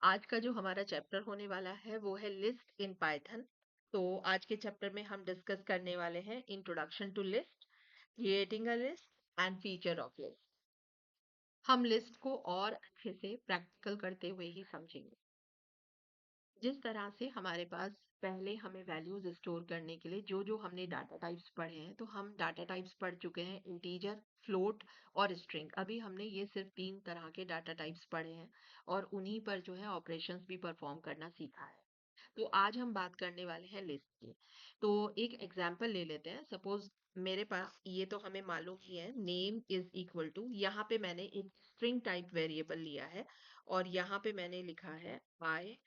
आज का जो हमारा चैप्टर होने वाला है वो है लिस्ट इन पाइथन। तो आज के चैप्टर में हम डिस्कस करने वाले हैं introduction to list, creating a list and feature of list. हम लिस्ट को और अच्छे से प्रैक्टिकल करते हुए ही समझेंगे। जिस तरह से हमारे पास पहले हमें वैल्यूज स्टोर करने के लिए जो हमने डाटा टाइप्स पढ़े हैं, तो हम डाटा टाइप्स पढ़ चुके हैं इंटीजर, फ्लोट और स्ट्रिंग। अभी हमने ये सिर्फ 3 तरह के डाटा टाइप्स पढ़े हैं और उन्हीं पर जो है ऑपरेशंस भी परफॉर्म करना सीखा है। तो आज हम बात करने वाले हैं लिस्ट की। तो एक एग्जांपल ले लेते हैं। सपोज मेरे पास ये तो हमें मालूम ही है, नेम इज इक्वल टू, यहाँ पे मैंने एक स्ट्रिंग टाइप वेरिएबल लिया है और यहाँ पे मैंने लिखा है आई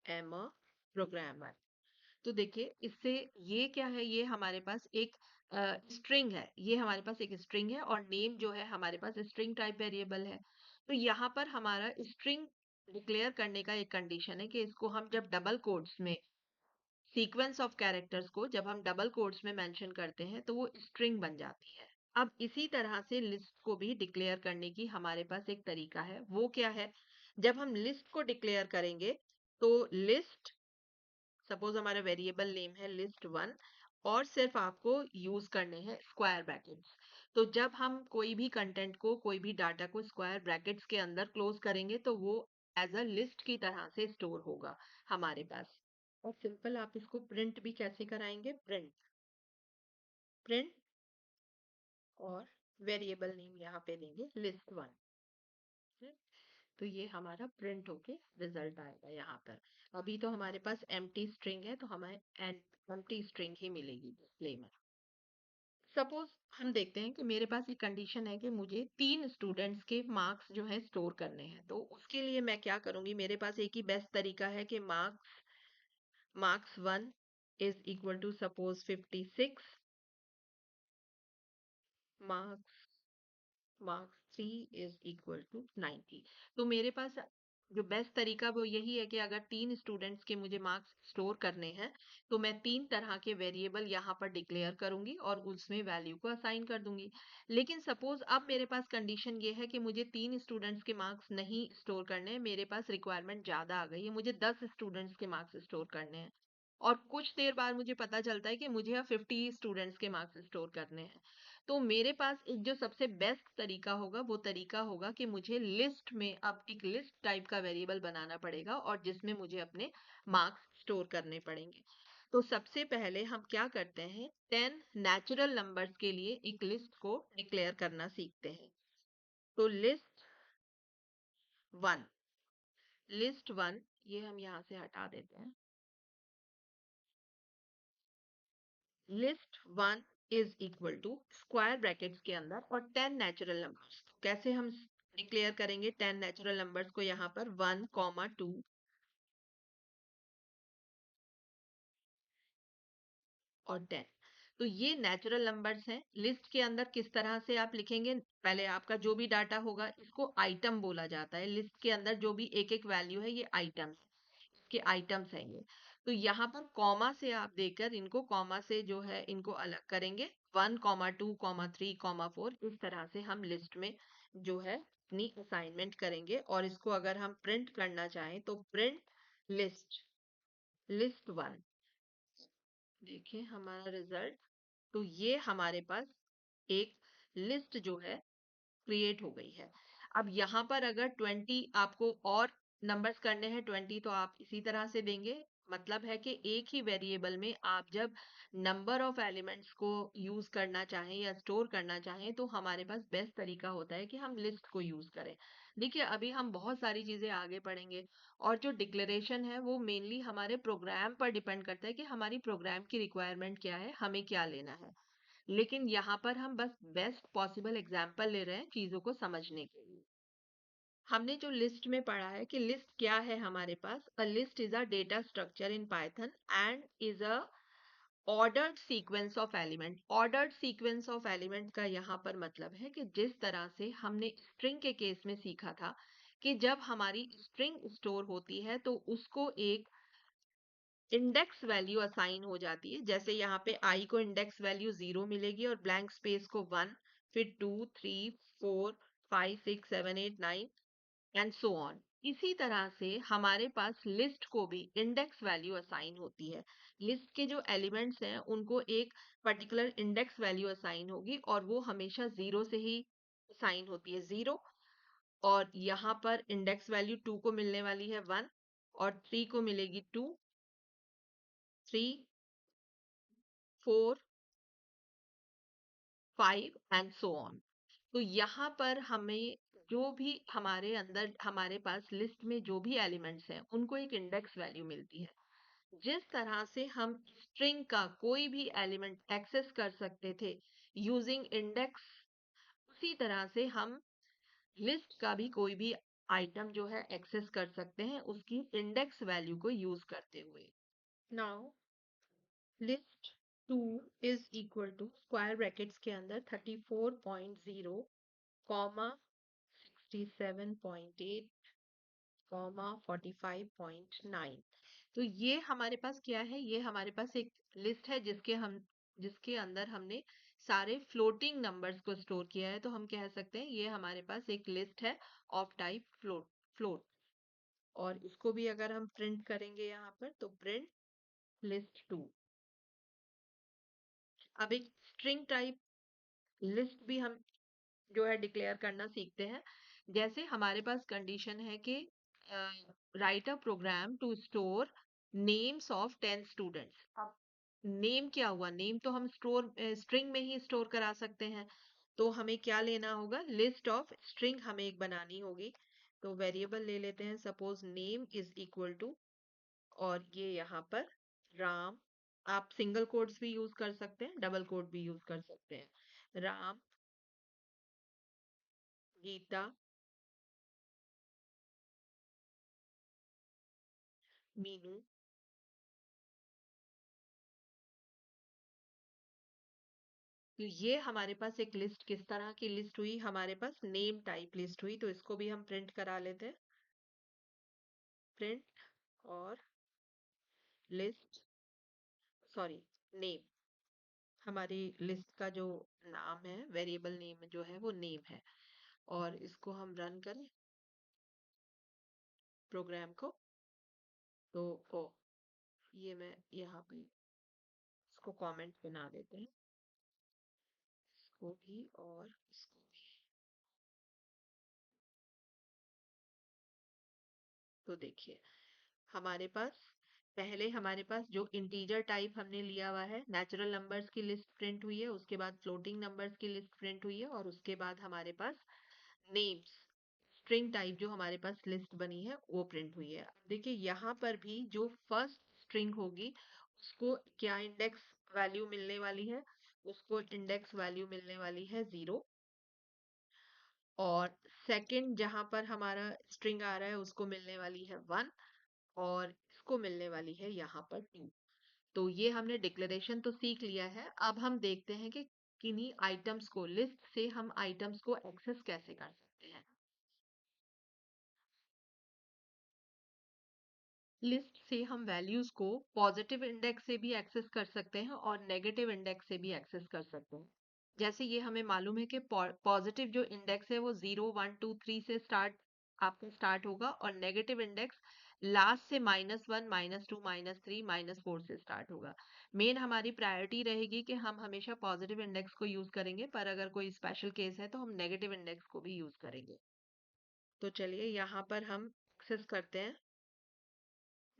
एम अ प्रोग्रामर। तो देखिए इससे ये क्या है, ये हमारे पास एक स्ट्रिंग है, ये हमारे पास एक स्ट्रिंग है और नेम जो है हमारे पास स्ट्रिंग टाइप वेरिएबल है। तो यहाँ पर हमारा स्ट्रिंग डिक्लेयर करने का एक कंडीशन है कि इसको हम जब डबल कोट्स में, सीक्वेंस ऑफ कैरेक्टर्स को जब हम डबल कोट्स में मेंशन करते हैं तो वो स्ट्रिंग बन जाती है। अब इसी तरह से लिस्ट को भी डिक्लेयर करने की हमारे पास एक तरीका है। वो क्या है, जब हम लिस्ट को डिक्लेयर करेंगे तो लिस्ट, सपोज हमारा वेरिएबल नेम है लिस्ट वन और सिर्फ आपको यूज करने हैं स्क्वायर ब्रैकेट्स। तो जब हम कोई भी कंटेंट को, कोई भी डाटा को स्क्वायर ब्रैकेट्स के अंदर क्लोज करेंगे तो वो एज अ लिस्ट की तरह से स्टोर होगा हमारे पास। और सिंपल आप इसको प्रिंट भी कैसे कराएंगे, प्रिंट प्रिंट और वेरिएबल नेम यहाँ पे देंगे लिस्ट वन। तो ये हमारा प्रिंट होके रिजल्ट आएगा यहाँ पर। अभी तो हमारे पास एम्प्टी स्ट्रिंग है तो हमें एम्प्टी स्ट्रिंग ही मिलेगी डिस्प्ले में। सपोज हम देखते हैं कि मेरे पास एक कंडीशन है कि मुझे 3 स्टूडेंट्स के मार्क्स जो है स्टोर करने हैं। तो उसके लिए मैं क्या करूंगी, मेरे पास एक ही बेस्ट तरीका है कि marks one is equal to suppose 56, marks marks three is equal to 90। तो मेरे पास जो बेस्ट तरीका वो यही है कि अगर 3 स्टूडेंट्स के मुझे मार्क्स स्टोर करने हैं तो मैं 3 तरह के वेरिएबल यहाँ पर डिक्लेयर करूंगी और उसमें वैल्यू को असाइन कर दूंगी। लेकिन सपोज अब मेरे पास कंडीशन ये है कि मुझे 3 स्टूडेंट्स के मार्क्स नहीं स्टोर करने हैं, मेरे पास रिक्वायरमेंट ज्यादा आ गई है, मुझे 10 स्टूडेंट्स के मार्क्स स्टोर करने हैं और कुछ देर बाद मुझे पता चलता है कि मुझे अब 50 स्टूडेंट्स के मार्क्स स्टोर करने हैं। तो मेरे पास एक जो सबसे बेस्ट तरीका होगा वो तरीका होगा कि मुझे लिस्ट में अब एक लिस्ट टाइप का वेरिएबल बनाना पड़ेगा और जिसमें मुझे अपने मार्क्स स्टोर करने पड़ेंगे। तो सबसे पहले हम क्या करते हैं, 10 नेचुरल नंबर्स के लिए एक लिस्ट को डिक्लेयर करना सीखते हैं। तो वन लिस्ट वन, ये हम यहाँ से हटा देते हैं। List one is equal to square brackets के अंदर और 10 नेचुरल नंबर्स। कैसे हम डिक्लेयर करेंगे 10 नेचुरल नंबर्स को, यहाँ पर 1, 2 और 10। तो ये नेचुरल नंबर्स हैं। लिस्ट के अंदर किस तरह से आप लिखेंगे, पहले आपका जो भी डाटा होगा इसको आइटम बोला जाता है। लिस्ट के अंदर जो भी एक एक वैल्यू है ये आइटम्स के आइटम्स हैं ये। तो यहाँ पर कॉमा से आप देकर इनको कॉमा से जो है इनको अलग करेंगे, 1, 2, 3, 4, इस तरह से हम लिस्ट में जो है अपनी असाइनमेंट करेंगे। और इसको अगर हम प्रिंट करना चाहें तो प्रिंट लिस्ट लिस्ट वन, देखिए हमारा रिजल्ट। तो ये हमारे पास एक लिस्ट जो है क्रिएट हो गई है। अब यहाँ पर अगर 20 आपको और नंबर्स करने हैं 20 तो आप इसी तरह से देंगे। मतलब है कि एक ही वेरिएबल में आप जब नंबर ऑफ एलिमेंट्स को यूज करना चाहें या स्टोर करना चाहें तो हमारे पास बेस्ट तरीका होता है कि हम लिस्ट को यूज करें। देखिए अभी हम बहुत सारी चीजें आगे पढ़ेंगे और जो डिक्लेरेशन है वो मेनली हमारे प्रोग्राम पर डिपेंड करता है कि हमारी प्रोग्राम की रिक्वायरमेंट क्या है, हमें क्या लेना है। लेकिन यहाँ पर हम बस बेस्ट पॉसिबल एग्जाम्पल ले रहे हैं चीजों को समझने के लिए। हमने जो लिस्ट में पढ़ा है कि लिस्ट क्या है हमारे पास, a list is a data structure in Python and is a ordered sequence of element. Ordered sequence of element का यहाँ पर मतलब है कि जिस तरह से हमने स्ट्रिंग के केस में सीखा था कि जब हमारी स्ट्रिंग स्टोर होती है तो उसको एक इंडेक्स वैल्यू असाइन हो जाती है। जैसे यहाँ पे आई को इंडेक्स वैल्यू 0 मिलेगी और ब्लैंक स्पेस को 1, फिर 2, 3, 4, 5, 6, 7, 8, 9 एंड सो ऑन। इसी तरह से हमारे पास लिस्ट को भी इंडेक्स वैल्यू असाइन होती है। लिस्ट के जो एलिमेंट्स हैं उनको एक पर्टिकुलर इंडेक्स वैल्यू असाइन होगी और वो हमेशा 0 से ही असाइन होती है, 0। और यहाँ पर इंडेक्स वैल्यू 2 को मिलने वाली है 1 और 3 को मिलेगी 2, 3, 4, 5 एंड सो ऑन। तो यहाँ पर हमें जो भी हमारे अंदर हमारे पास लिस्ट में जो भी एलिमेंट्स हैं उनको एक इंडेक्स वैल्यू मिलती है। जिस तरह से हम स्ट्रिंग का कोई भी एलिमेंट एक्सेस कर सकते थे यूजिंग इंडेक्स, उसी तरह से हम लिस्ट का भी कोई भी आइटम जो है एक्सेस कर सकते हैं उसकी इंडेक्स वैल्यू को यूज करते हुए। Now list 2 is equal to square brackets के अंदर 34.0 कॉमा 67.8 कॉमा 45.9। तो ये हमारे पास क्या है, ये हमारे पास एक लिस्ट है जिसके अंदर हमने सारे फ्लोटिंग नंबर्स को स्टोर किया है। तो हम कह सकते हैं ये हमारे पास एक लिस्ट है ऑफ टाइप फ्लोट। और इसको भी अगर हम प्रिंट करेंगे यहाँ पर तो प्रिंट लिस्ट 2। अब एक स्ट्रिंग टाइप लिस्ट भी हम जो है डिक्लेयर करना सीखते हैं। जैसे हमारे पास कंडीशन है कि write a program to store names of 10 students. अब नेम क्या हुआ, नेम तो हम स्ट्रिंग में ही स्टोर करा सकते हैं। तो हमें क्या लेना होगा, लिस्ट ऑफ स्ट्रिंग हमें एक बनानी होगी। तो वेरिएबल ले लेते हैं, suppose name is equal to, और ये यहाँ पर राम। आप सिंगल कोट्स भी यूज कर सकते हैं, डबल कोट भी यूज कर सकते हैं। राम, गीता, मीनू। तो ये हमारे पास एक लिस्ट किस तरह की लिस्ट हुई, हमारे पास नेम टाइप लिस्ट हुई। तो इसको भी हम प्रिंट करा लेते हैं, प्रिंट और लिस्ट, सॉरी, नेम। हमारी लिस्ट का जो नाम है, वेरिएबल नेम जो है वो नेम है। और इसको हम रन करें प्रोग्राम को, तो ओ, ये मैं यहाँ पे इसको कमेंट बना देते हैं, इसको भी और इसको भी। तो देखिए हमारे पास पहले हमारे पास जो इंटीजर टाइप हमने लिया हुआ है, नेचुरल नंबर्स की लिस्ट प्रिंट हुई है, उसके बाद फ्लोटिंग नंबर्स की लिस्ट प्रिंट हुई है, और उसके बाद हमारे पास नेम्स स्ट्रिंग टाइप जो हमारे पास लिस्ट बनी है वो प्रिंट हुई है। देखिए यहाँ पर भी जो फर्स्ट स्ट्रिंग होगी उसको क्या इंडेक्स वैल्यू मिलने वाली है, उसको इंडेक्स वैल्यू मिलने वाली है 0। और सेकंड जहां पर हमारा स्ट्रिंग आ रहा है उसको मिलने वाली है 1, और इसको मिलने वाली है यहाँ पर 2। तो ये हमने डिक्लेरेशन तो सीख लिया है। अब हम देखते हैं कि किन्हीं आइटम्स को, लिस्ट से हम आइटम्स को एक्सेस कैसे कर सकते हैं। लिस्ट से हम वैल्यूज को पॉजिटिव इंडेक्स से भी एक्सेस कर सकते हैं और नेगेटिव इंडेक्स से भी एक्सेस कर सकते हैं। जैसे ये हमें मालूम है कि पॉजिटिव जो इंडेक्स है वो 0 1 2 3 से आपका स्टार्ट होगा, और नेगेटिव इंडेक्स लास्ट से -1 -2 -3 -4 से स्टार्ट होगा। मेन हमारी प्रायोरिटी रहेगी कि हम हमेशा पॉजिटिव इंडेक्स को यूज करेंगे, पर अगर कोई स्पेशल केस है तो हम नेगेटिव इंडेक्स को भी यूज करेंगे। तो चलिए यहाँ पर हम एक्सेस करते हैं।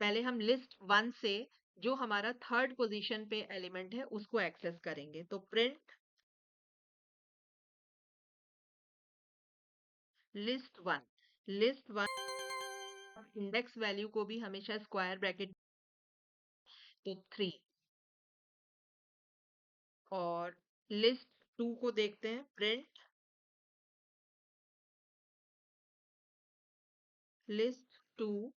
पहले हम लिस्ट 1 से जो हमारा थर्ड पोजीशन पे एलिमेंट है उसको एक्सेस करेंगे। तो print list 1, list 1 index value को भी हमेशा स्क्वायर ब्रैकेट, तो 3। और लिस्ट 2 को देखते हैं, प्रिंट लिस्ट 2।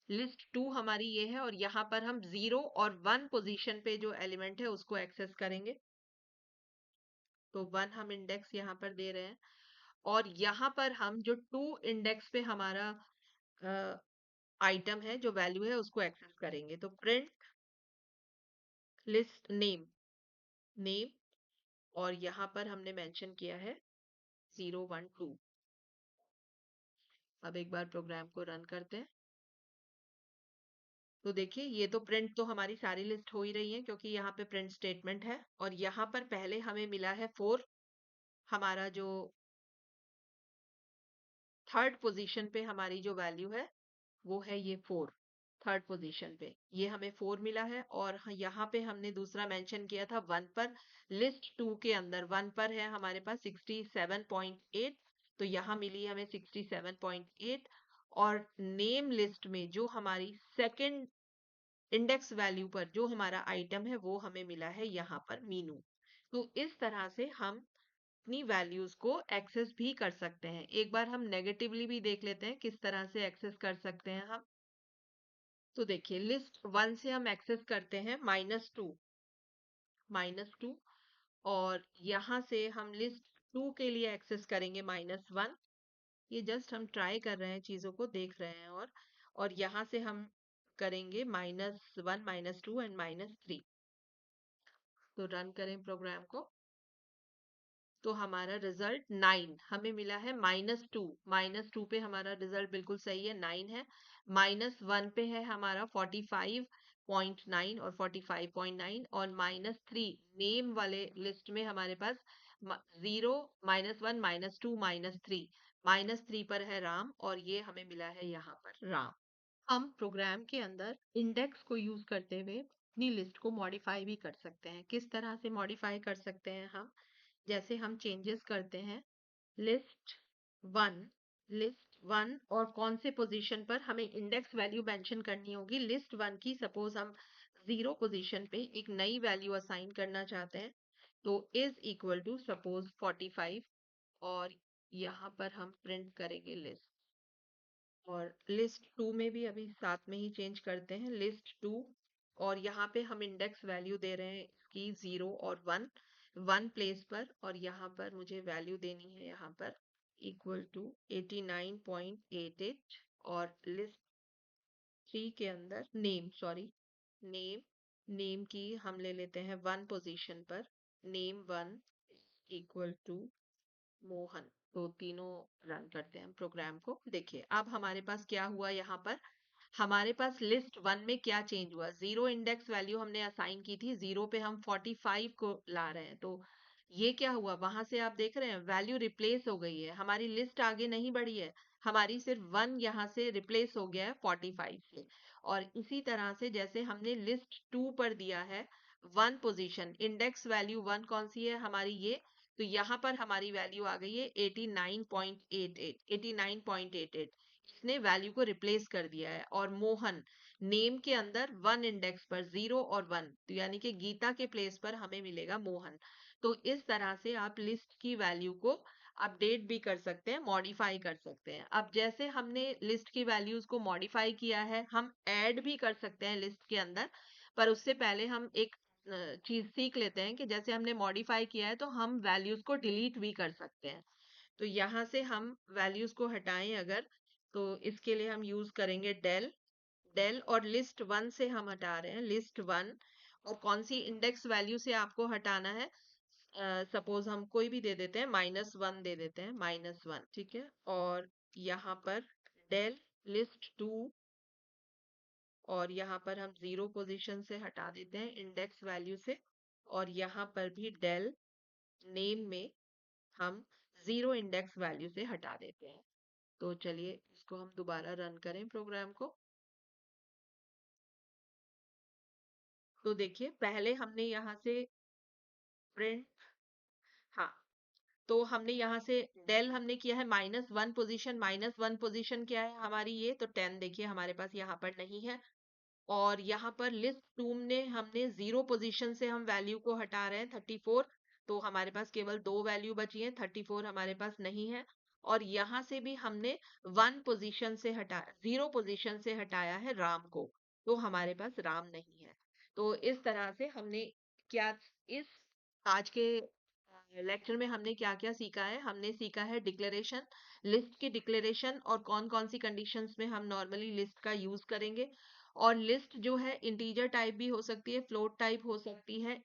लिस्ट 2 हमारी ये है, और यहाँ पर हम 0 और 1 पोजीशन पे जो एलिमेंट है उसको एक्सेस करेंगे। तो 1 हम इंडेक्स यहाँ पर दे रहे हैं, और यहाँ पर हम जो 2 इंडेक्स पे हमारा आइटम है, जो वैल्यू है, उसको एक्सेस करेंगे। तो प्रिंट लिस्ट नेम, नेम, और यहाँ पर हमने मेंशन किया है 0 1 2। अब एक बार प्रोग्राम को रन करते हैं। तो देखिए ये तो प्रिंट तो हमारी सारी लिस्ट हो ही रही है क्योंकि यहाँ पे प्रिंट स्टेटमेंट है और यहाँ पर पहले हमें मिला है 4। हमारा जो थर्ड पोजीशन पे हमारी जो वैल्यू है वो है ये 4। थर्ड पोजीशन पे ये हमें 4 मिला है और यहाँ पे हमने दूसरा मेंशन किया था 1 पर। लिस्ट 2 के अंदर 1 पर है हमारे पास 67.8, तो यहाँ मिली हमें 67.8। और नेम लिस्ट में जो हमारी सेकंड इंडेक्स वैल्यू पर जो हमारा आइटम है वो हमें मिला है यहाँ पर मीनू। तो इस तरह से हम अपनी वैल्यूज को एक्सेस भी कर सकते हैं। एक बार हम नेगेटिवली भी देख लेते हैं किस तरह से एक्सेस कर सकते हैं हम। तो देखिए लिस्ट 1 से हम एक्सेस करते हैं -2 और यहाँ से हम लिस्ट 2 के लिए एक्सेस करेंगे -1। ये जस्ट हम ट्राई कर रहे हैं, चीजों को देख रहे हैं। और यहाँ से हम करेंगे -1 -2 एंड -3। तो रन करें प्रोग्राम को। तो हमारा रिजल्ट 9 हमें मिला है। -2 पे हमारा रिजल्ट बिल्कुल सही है, 9 है। -1 पे है हमारा 45.9 और 45.9 और -3 नेम वाले लिस्ट में हमारे पास 0 -1 -2 -3। -3 पर है राम और ये हमें मिला है यहाँ पर राम। हम प्रोग्राम के अंदर इंडेक्स को यूज करते हुए अपनी लिस्ट को मॉडिफाई भी कर सकते हैं। किस तरह से मॉडिफाई कर सकते हैं हम? जैसे हम चेंजेस करते हैं लिस्ट वन लिस्ट वन और कौन से पोजीशन पर हमें इंडेक्स वैल्यू मेंशन करनी होगी। लिस्ट वन की सपोज हम 0 पोजीशन पे एक नई वैल्यू असाइन करना चाहते हैं, तो इज इक्वल टू सपोज 45 और यहाँ पर हम प्रिंट करेंगे लिस्ट। और लिस्ट टू में भी अभी साथ में ही चेंज करते हैं लिस्ट टू और यहाँ पे हम इंडेक्स वैल्यू दे रहे हैं इसकी 0 और 1 प्लेस पर और यहाँ पर मुझे वैल्यू देनी है यहाँ पर इक्वल टू 89.88 और लिस्ट 3 के अंदर नेम नेम की हम ले लेते हैं 1 पोजीशन पर नेम 1 इक्वल टू मोहन। तो तीनों रन करते हैं प्रोग्राम को। देखिए अब हमारे पास क्या हुआ यहाँ पर। हमारे पास लिस्ट 1 में क्या चेंज हुआ, 0 इंडेक्स वैल्यू हमने असाइन की थी, 0 पे हम 45 को ला रहे हैं। तो ये क्या हुआ, वहां से आप देख रहे हैं वैल्यू रिप्लेस हो गई है, हमारी लिस्ट आगे नहीं बढ़ी है, हमारी सिर्फ 1 यहाँ से रिप्लेस हो गया है 45 से। और इसी तरह से जैसे हमने लिस्ट 2 पर दिया है 1 पोजीशन, इंडेक्स वैल्यू 1 कौन सी है हमारी ये, तो यहाँ पर हमारी वैल्यू आ गई है 89.88। इसने वैल्यू को रिप्लेस कर दिया है। और मोहन नेम के अंदर 1 इंडेक्स पर 0 और 1, तो यानी कि गीता के प्लेस पर हमें मिलेगा मोहन। तो इस तरह से आप लिस्ट की वैल्यू को अपडेट भी कर सकते हैं, मॉडिफाई कर सकते हैं। अब जैसे हमने लिस्ट की वैल्यूज को मॉडिफाई किया है, हम ऐड भी कर सकते हैं लिस्ट के अंदर। पर उससे पहले हम एक चीज सीख लेते हैं कि जैसे हमने मॉडिफाई किया है तो हम वैल्यूज को डिलीट भी कर सकते हैं। तो यहाँ से हम वैल्यूज को हटाएं अगर, तो इसके लिए हम यूज करेंगे डेल। डेल और लिस्ट 1 से हम हटा रहे हैं लिस्ट 1। और कौन सी इंडेक्स वैल्यू से आपको हटाना है, सपोज हम कोई भी दे देते हैं -1 दे देते हैं -1, ठीक है। और यहाँ पर डेल लिस्ट 2 और यहाँ पर हम 0 पोजीशन से हटा देते हैं इंडेक्स वैल्यू से। और यहाँ पर भी डेल नेम में हम 0 इंडेक्स वैल्यू से हटा देते हैं। तो चलिए इसको हम दोबारा रन करें प्रोग्राम को। तो देखिए पहले हमने यहाँ से प्रिंट, हाँ, तो हमने यहाँ से डेल हमने किया है -1 पोजीशन। -1 पोजीशन क्या है हमारी ये, तो 10 देखिए हमारे पास यहाँ पर नहीं है। और यहाँ पर लिस्ट 2 में हमने 0 पोजीशन से हम वैल्यू को हटा रहे हैं 34, तो हमारे पास केवल 2 वैल्यू बची है, 34 हमारे पास नहीं है। और यहाँ से भी हमने 1 पोजीशन से हटा 0 पोजीशन से हटाया है राम को, तो हमारे पास राम नहीं है। तो इस तरह से हमने क्या इस आज के लेक्चर में हमने क्या क्या सीखा है, हमने सीखा है डिक्लेरेशन, लिस्ट की डिक्लेरेशन और कौन कौन सी कंडीशंस में हम नॉर्मली लिस्ट का यूज करेंगे। और लिस्ट जो है इंटीजर टाइप भी हो सकती है, फ्लोट टाइप हो सकती है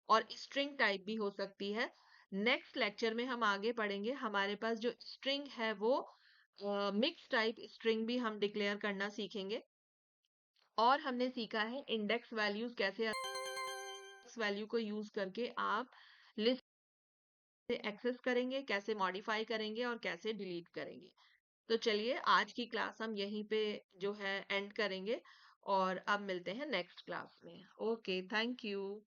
और स्ट्रिंग टाइप भी हो सकती है। नेक्स्ट लेक्चर में हम आगे पढ़ेंगे, हमारे पास जो स्ट्रिंग है वो मिक्स टाइप स्ट्रिंग भी हम डिक्लेयर करना सीखेंगे। और हमने सीखा है इंडेक्स वैल्यूज कैसे, वैल्यू को यूज करके आप लिस्ट से एक्सेस करेंगे, कैसे मॉडिफाई करेंगे और कैसे डिलीट करेंगे। तो चलिए आज की क्लास हम यहीं पे जो है एंड करेंगे और अब मिलते हैं नेक्स्ट क्लास में। Okay, thank you.